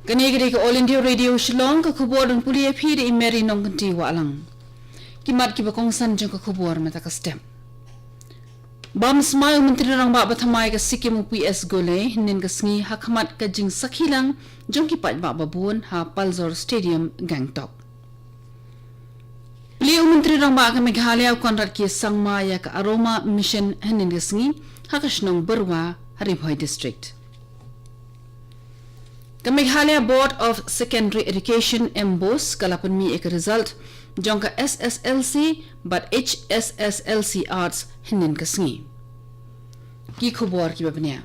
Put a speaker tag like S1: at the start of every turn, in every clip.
S1: Kanigri ka All India Radio Shillong ka khubor ng puliya phir i meri nong kanti walang. Kimat ki bakong san jong ka khubor mata ka stem. Bam smile menteri rang ba bathamai ka Sikkim UPS gole hinin ka sngi hakmat ka jing sakhilang jong ki pat ba babun ha Palzor Stadium Gangtok. Puliya menteri rang ba ka Meghalaya Konrad ki sangma ya ka Aroma Mission hinin ka sngi hakashnong Berwa Haribhoi District. The Meghalaya Board of Secondary Education MBOS kalapan mi ek result jong ka SSLC but HSSLC Arts hinin kasngi. Ki khubor ki babnya.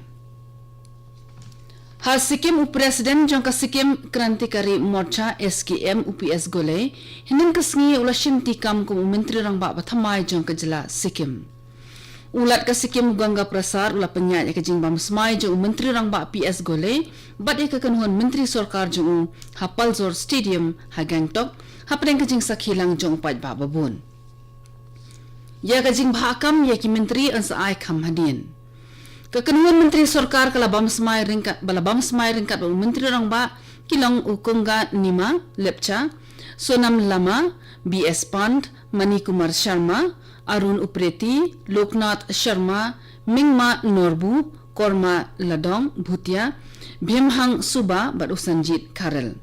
S1: Ha Sikkim President jong ka Sikkim Krantikari Morcha SKM UPS gole hinin kasngi ulashin tikam kum menteri rang ba bathamai jong ka jila Sikkim. Ulat ka Sikkim Ganga Prasar ula penyat ya kajing bam smai jong menteri rang ba PS gole bat ya kanuhan menteri sarkar jong ha Palzor Stadium ha Gangtok ha preng kajing sakhilang jong pat ba babun ya kajing bhakam ya ki menteri ansa ai kham hadin kanuhan menteri sarkar kala bam smai ringkat menteri rang ba kilong ukunga nima lepcha Sonam Lama BS Pant Mani Kumar Sharma Arun Upreti, Loknath Sharma, Mingma Norbu, Korma Ladong, Bhutia, Bhimhang Suba, Barusanjit Karel.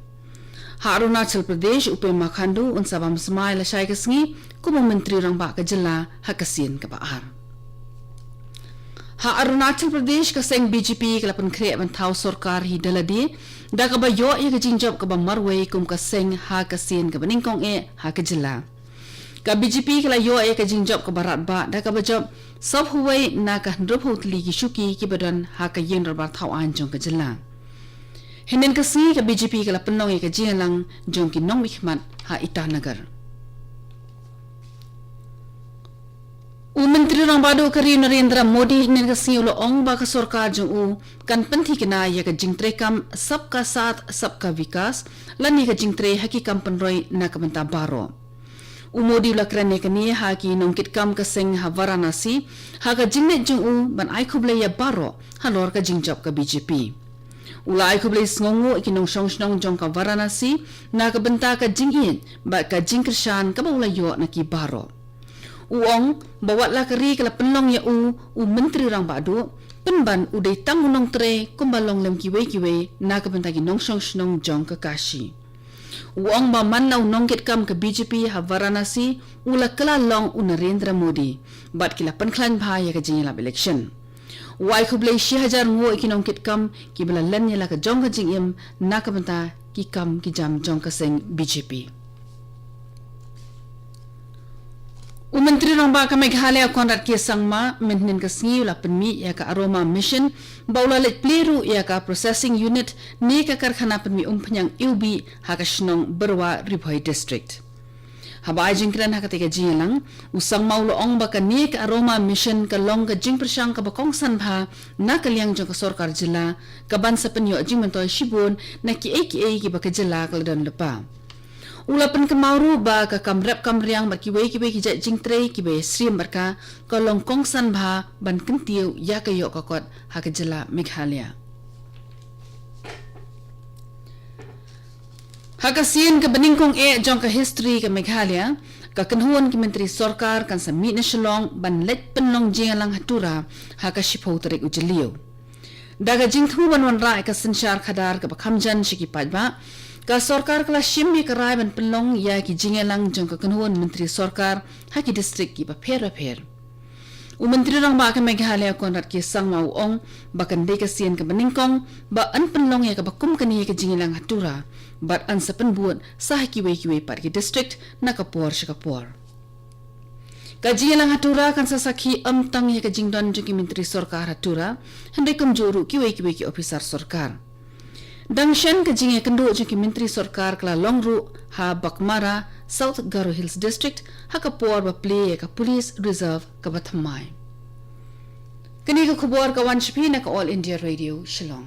S1: Ha Arunachal Pradesh, Upema Khandu, Unsabam Smai Lashai Kasngi, Kumo Menteri Rang Ba Kajala, Hakasin Kabaar. Ha Arunachal Pradesh Kaseng BJP Kalapan Kre Bantau Sorkar Hi Daladi, Dakaba Yo Ia Kajinjob Kaba Marway Kum Kaseng Hakasin Kabaningkong Ha Kajala. Ka BJP kala yo ay kajing job ka barat ba da ka ba job sab huway na ka ndrop hotli ki shuki ki badan ha ka yen bar thau an jong ka jila hinen ka si ka BJP kala penong ay ka jilang jong ki nong mikmat ha Itanagar Menteri rang badu kari Narendra Modi hinen ka si ulo ong ba ka sarkar jong u kan penthi kina ya ka jing trekam sabka sath sabka vikas lani ka jing tre haki kampanroi na ka menta baro Umodi lakrane kani ha ki nongkit kam ka seng ha Varanasi ha ka jingnet jung u ban ai khuble ya baro ha lor ka jingjop ka BJP ula ai khuble sngongo ki nong shongshnong jong ka Varanasi na ka benta ka jingin ba ka jingkrshan ka baula yo na ki baro uong bawat la kari kala penlong ya u menteri rang badu penban udai tangunong tre kumbalong lem kiwe na ka benta ki nong shongshnong jong ka Kashi Uang ba man naw nongkit kam ke BJP ha Varanasi ula kala long Narendra Modi bat kila penklan bhaya ke jingla election wai khublei 6000 ngo ki nongkit kam ki bala len yala ka jong ka jingim na ka banta ki kam ki jam jong ka seng BJP Menteri rang ba ka Meghalaya Konrad ki sangma mentenen ka sngi ula penmi ya ka Aroma Mission baula let pleru ya ka processing unit ni ka karkhana penmi phanyang UB ha ka shnong Berwa Ribhoi District habai jingkran ha ka te ka jilang usang maulo ong ba ka ni ka Aroma Mission ka long ka jing persang ka bakong san bha na ka liang jong ka sarkar jila ka ban sa penyo jing mentoy shibun na ki ki ba ka jila ka dan lepa Ulapan kemauru ba ka kamrap kamriang ba kiwe ki jat jingtre ki be srim barka ka longkong san bha ban kentiu ya ka yo ka kot ha ka jela Meghalaya ha ka sin ka baningkong jong ka history ka Meghalaya ka kanhuan ki menteri sarkar kan sa mi na shalong ban let penlong jingalang hatura ha ka shipho tarik ujeliu daga jingthu ban wan rai ka sinshar khadar ka bakhamjan shiki pajba ka sarkar kala shimmi ka rai ban penlong ya ki jingalang jong ka kanhuan menteri sarkar ha ki district ki ba pher menteri rang ba ka Meghalaya Konrad ki sangma ong ba kan de ka sien ka baningkong ba an penlong ya ka bakum kani ka jingalang hatura bat an sa penbuat sa ki we par ki district na ka por shikapor ka jingalang hatura kan sa sakhi amtang ya ka jingdon jong ki menteri sarkar hatura hande kum joru ki we ki officer sarkar Dangshan ka jinge kendo jong ki menteri sarkar kala longru ha Bakmara South Garo Hills District ha ka por ba play ka police reserve ka bathamai kani ka khubor ka wanshpi na ka All India Radio Shillong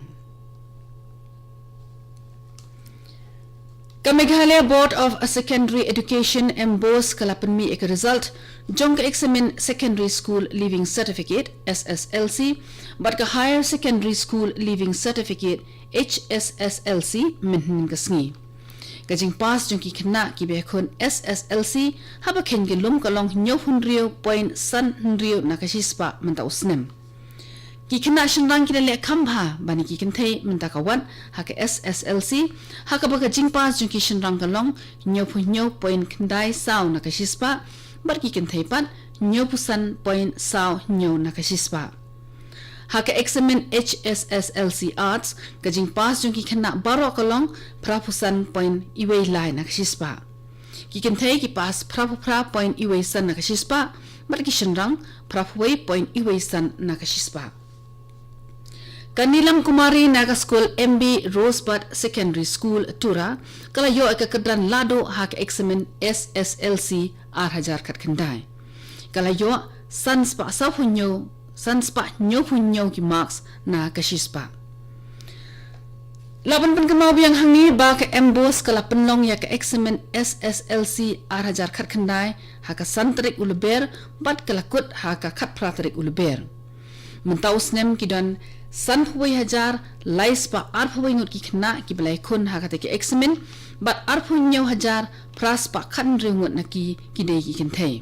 S1: Meghalaya Board of Secondary Education embos kalapanmi ek result jong ka examine secondary school leaving certificate SSLC but ka higher secondary school leaving certificate HSSLC minhin kasngi kajing pass jong ki khna ki be khon SSLC haba khen ge lum kalong nyo hunrio point san hunrio nakashispa manta usnem ki khna shinrang ki le khambha bani ki kinthei manta kawan ha ka SSLC ha ka baka jing pass jong ki shinrang kalong nyo point khandai saw nakashispa bar ki kinthei pan nyo pusan point saw nyo nakashispa haka examine HSSLC arts kajing pass jong ki khna baro kalong prapusan point iwei lai nakashispa ki kinthei ki pass prapupra point iwei san nakashispa bar ki shinrang prapuwei point iwei san nakashispa Kanilam Kumari Naga School MB Rosebud Secondary School Tura kala yo eka kedran lado hak examen SSLC R1000 kat kendai kala yo sanspa nyo punyo ki marks na kashispa laban pen kemau biang hangi ba ke embos kala penlong ya ke examen SSLC R1000 kat kendai hak santrik uleber bat kala kut hak kat pratrik uleber mentaus nem kidan san huwai hajar lais pa arphuwai ngut ki khna ki belai khun ha kate ki examen but arphunyo hajar pras pa khan ringut na ki dei ki kinthei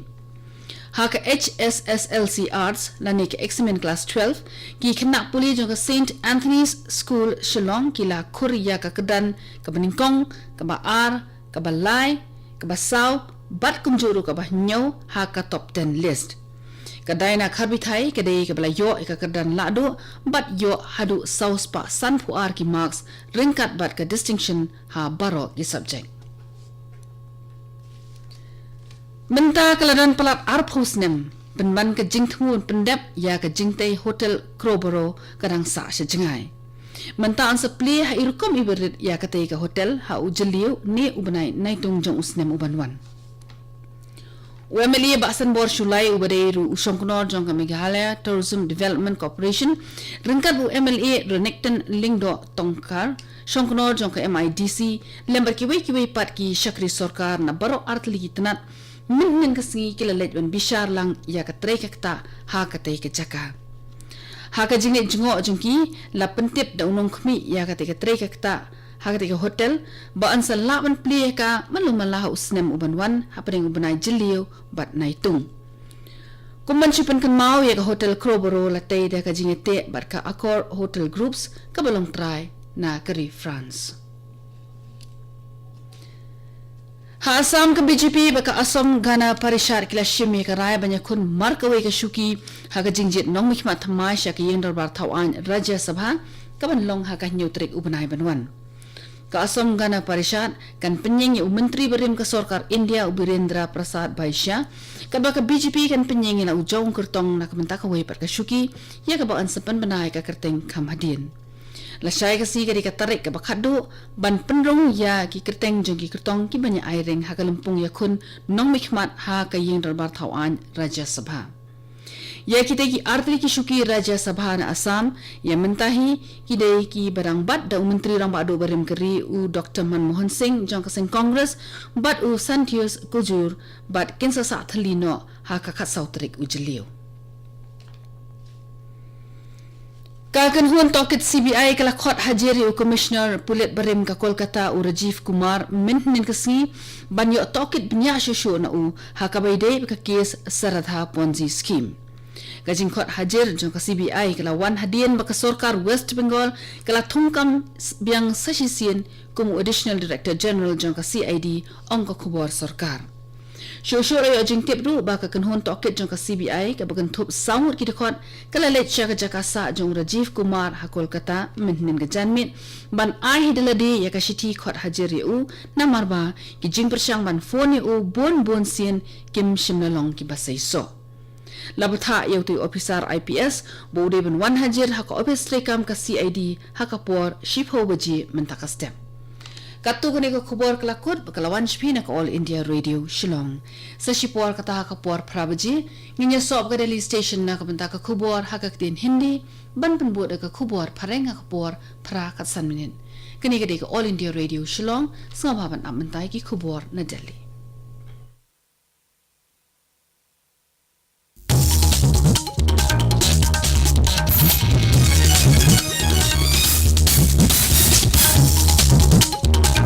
S1: ha ka HSSLC arts lani ki examen class 12 ki khna puli jong ka St Anthony's School Shillong ki la Korea ka kedan ka beningkong ka ba ar ka ba lai ka ba saw bat kumjuru ka ba nyo ha ka top 10 list kadai na kharbi thai kadai ke bala yo eka kadan lado but yo hadu saus pa san puar ki marks ringkat bat ka distinction ha baro ki subject menta kaladan palat arphus nem penban ka jingthun pendep ya ka jingtai hotel Crowborough kadang sa sejingai menta an sapli ha irukom iberit ya ka tei ka hotel ha ujeliu ne ubanai naitung jong usnem ubanwan Wemeli Baksan Bor Shulai Ubadeiru Ushongknor Jongka Meghalaya Tourism Development Corporation Ringkat bu MLA Renekton Lingdo Tongkar Shongknor Jongka MIDC Lembar kiwai pat ki Shakri Sorkar na baro artli kitanat min kasingi kilalet ban bishar lang ya ka trei kakta ha ka tei ka jaka ha ka jinge jingo jongki la pentip da unong khmi ya ka tei ka trei kakta Hagati ka hotel ba an sa laban pli ka malumala usnem ubanwan hapring ubanai jilio bat naitung kumban chupan kan mau ya ka hotel Crowborough la tei da ka jingete bat ka Accor Hotel Groups ka balong try na kari France ha asam ka BJP ba ka Assam Gana Parishad kila shimi ka raya banya kun markawe ka shuki ha ka jingjit nong mikma thamai sha ka yengdar bar thawan Rajya Sabha ka banlong ha ka nyutrik ubanai banwan ka Assam Gana Parishad kan penyeng Menteri Berim ka Sarkar India Ubirendra Prasad Baisya ka ba ka BJP kan penyeng na ujong kertong na kamenta ka wei par ka shuki ya ka ba an sepan banai ka kerteng khamhadin la syai ka si ka di ka tarik ka ba khadu ban penrong ya ki kerteng jong ki kertong ki banya aireng ha ka lumpung ya kun nong mikhmat ha ka yeng darbar thawan Rajya Sabha ya kita ki artri ki shuki Rajya Sabha na Assam ya mentahi ki dei ki barang bat da menteri rang badu barim keri u Dr. Manmohan Singh jong kasing Congress bat u Santius Kujur bat kinsa sa thalino ha ka khat sautrik ujliu kakan huan tokit CBI kala khot hajeri u Commissioner Pulit Barim ka Kolkata u Rajiv Kumar minhin kasi banyo tokit bnya shushu na u ha ka baide ka case Saradha Ponzi scheme Gajing khot hajar jong ka CBI kala wan hadian baka Sarkar West Bengal kala thungkam biang sashisien kumu Additional Director General jong ka CID ongka khubor Sarkar Shosho ayo jing tipru baka kanhon tokit jong ka CBI ka bagan thup saur ki khot kala let chaka jaka sa jong Rajiv Kumar ha Kolkata minhin ga janmit ban ai hidalade ya ka shiti khot hajar u namarba ki jing persyang ban phone u bon sien kim shimnalong ki basai so Labatha yauti officer IPS bode ben 100 haka office rekam ka CID haka por shipho baji mentaka step Katu kuni ka khubor kelakut bakalawan shpi na ka All India Radio Shillong sa shipor kata haka por prabaji nginya sob ka Delhi station na ka mentaka khubor haka ktin Hindi ban penbuat ka khubor pareng haka por pra kat san minit Kini ke All India Radio Shillong Samaban Amantai ki khubor na Delhi.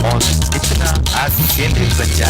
S2: और इतना आज केंद्रीय पंचायत